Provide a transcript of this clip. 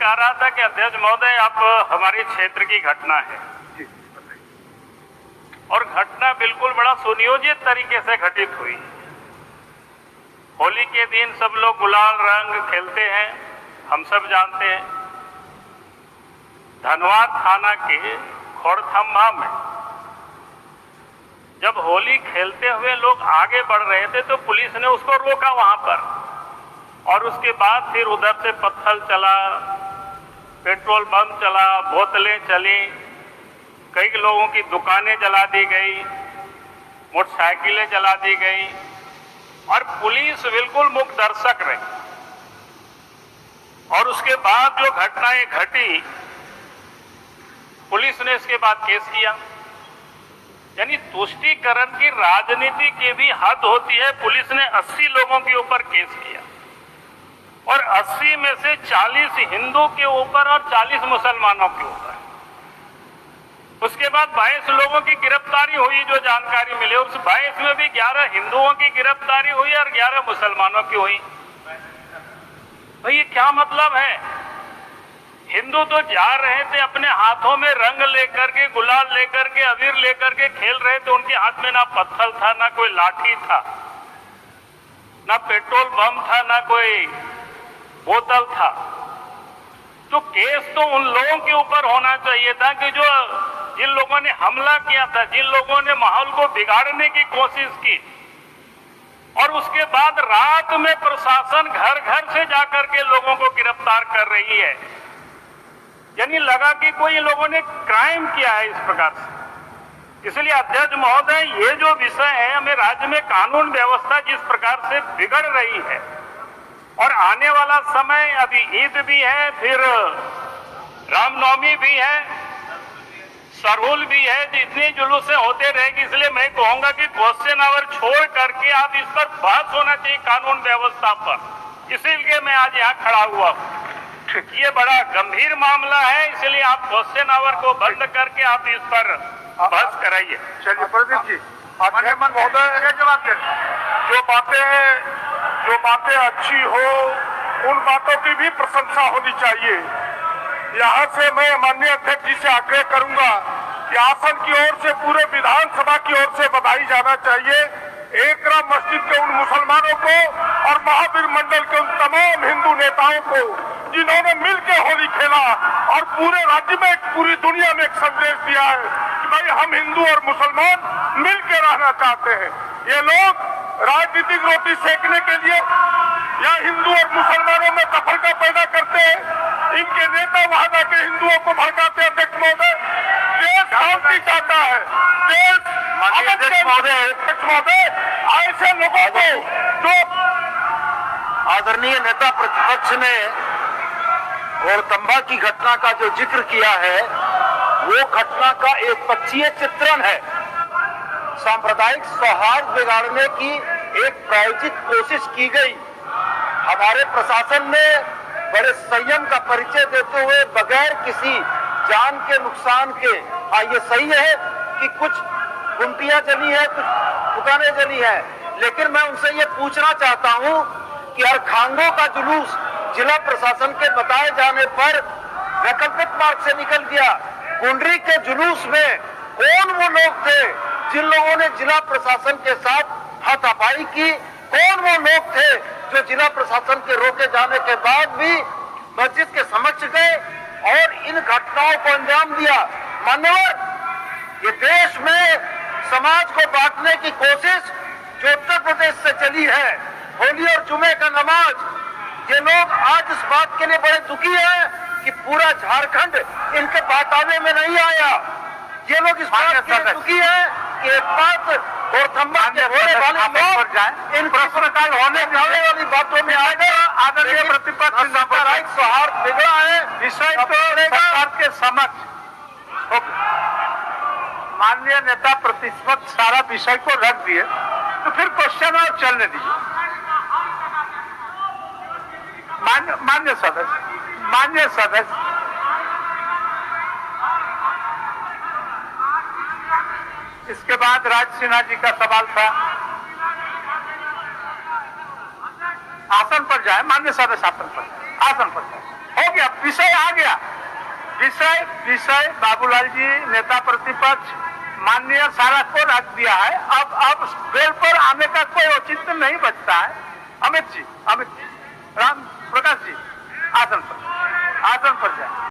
चाह रहा था कि अध्यक्ष महोदय, आप हमारे क्षेत्र की घटना है और घटना बिल्कुल बड़ा सुनियोजित तरीके से घटित हुई। होली के दिन सब लोग गुलाल रंग खेलते हैं, हम सब जानते हैं। धनवार थाना के खोड़थम्मा में जब होली खेलते हुए लोग आगे बढ़ रहे थे तो पुलिस ने उसको रोका वहां पर, और उसके बाद फिर उधर से पत्थर चला, पेट्रोल बम चला, बोतलें चली, कई लोगों की दुकानें जला दी गई, मोटरसाइकिलें जला दी गई और पुलिस बिल्कुल मूक दर्शक रही। और उसके बाद जो घटनाएं घटी, पुलिस ने इसके बाद केस किया। यानी तुष्टीकरण की राजनीति की भी हद होती है। पुलिस ने 80 लोगों के ऊपर केस किया और 80 में से 40 हिंदू के ऊपर और 40 मुसलमानों के ऊपर। उसके बाद 22 लोगों की गिरफ्तारी हुई, जो जानकारी मिली। उस 22 में भी 11 हिंदुओं की गिरफ्तारी हुई और 11 मुसलमानों की हुई। भाई ये क्या मतलब है? हिंदू तो जा रहे थे अपने हाथों में रंग लेकर के, गुलाल लेकर के, अबीर लेकर के खेल रहे थे। उनके हाथ में ना पत्थर था, ना कोई लाठी था, ना पेट्रोल बम था, ना कोई बोतल था। तो केस तो उन लोगों के ऊपर होना चाहिए था कि जिन लोगों ने हमला किया था, जिन लोगों ने माहौल को बिगाड़ने की कोशिश की। और उसके बाद रात में प्रशासन घर घर से जाकर के लोगों को गिरफ्तार कर रही है। यानी लगा कि कोई लोगों ने क्राइम किया है इस प्रकार से। इसलिए अध्यक्ष महोदय, ये जो विषय है, हमें राज्य में कानून व्यवस्था जिस प्रकार से बिगड़ रही है, और आने वाला समय, अभी ईद भी है, फिर रामनवमी भी है, सरहुल भी है, जितनी जुलूसें होते रहेगी। इसलिए मैं कहूंगा कि क्वेश्चन आवर छोड़ करके आप इस पर बहस होना चाहिए, कानून व्यवस्था पर। इसीलिए मैं आज यहाँ खड़ा हुआ हूँ। ये बड़ा गंभीर मामला है, इसलिए आप क्वेश्चन आवर को बंद करके आप इस पर बहस कराइए। चलिए प्रदीप जी, अध्यक्ष महोदय, जो बातें अच्छी हो, उन बातों की भी प्रशंसा होनी चाहिए। यहाँ से मैं माननीय अध्यक्ष जी से आग्रह करूंगा कि आसन की ओर से, पूरे विधानसभा की ओर से बधाई जाना चाहिए एकरा मस्जिद के उन मुसलमानों को और महावीर मंडल के उन तमाम हिंदू नेताओं को जिन्होंने मिलकर होली खेला और पूरे राज्य में, पूरी दुनिया में एक संदेश दिया है कि भाई हम हिंदू और मुसलमान मिलकर रहना चाहते हैं। ये लोग राजनीतिक रोटी सेकने के लिए या हिंदू और मुसलमानों में तफरका पैदा करते हैं। इनके नेता वहां जाके हिंदुओं को भड़काते हैं। अध्यक्ष महोदय, देश शांति चाहता है, देश अध्यक्ष महोदय, ऐसे लोगों को जो आदरणीय नेता प्रतिपक्ष ने और तंबा की घटना का जो जिक्र किया है, वो घटना का एक पक्षीय चित्रण है। सांप्रदायिक सौहार्द बिगाड़ने की एक प्रायोजित कोशिश की गई। हमारे प्रशासन ने बड़े संयम का परिचय देते हुए बगैर किसी जान के नुकसान के, हाँ ये सही है कि कुछ गुमटियां जली है, कुछ दुकानें जली है, लेकिन मैं उनसे ये पूछना चाहता हूँ कि अरखांगों का जुलूस जिला प्रशासन के बताए जाने पर वैकल्पिक मार्ग से निकल गया। कुंडरी के जुलूस में कौन वो लोग थे जिन लोगों ने जिला प्रशासन के साथ हाथापाई की? कौन वो लोग थे जो जिला प्रशासन के रोके जाने के बाद भी मस्जिद के समक्ष गए और इन घटनाओं को अंजाम दिया? मान्यवर, ये देश में समाज को बांटने की कोशिश जो उत्तर प्रदेश से चली है, होली और जुमे का नमाज, ये लोग आज इस बात के लिए बड़े दुखी हैं कि पूरा झारखंड इनके बांटाने में नहीं आया। ये लोग इस बात के लिए दुखी हैं कि एक बात खोड़थम्मा के होने वाले लोग इन प्रश्नकाल होने वाली बातों में आ गए। आदरणीय प्रतिपक्ष, सांप्रदायिक सौहार्द बिगड़ा है, विषय तो सरकार के समक्ष। माननीय नेता प्रतिपक्ष सारा विषय को रख दिए, तो फिर क्वेश्चन और चलने दीजिए। मान्य सदस्य, इसके बाद राज सिन्हा जी का सवाल था। आसन पर जाए, मान्य सदस्य आसन पर जाए, हो गया। विषय आ गया। विषय बाबूलाल जी नेता प्रतिपक्ष माननीय सारा को रख दिया है। अब बेल पर आने का कोई औचित्य नहीं बचता है। अमित जी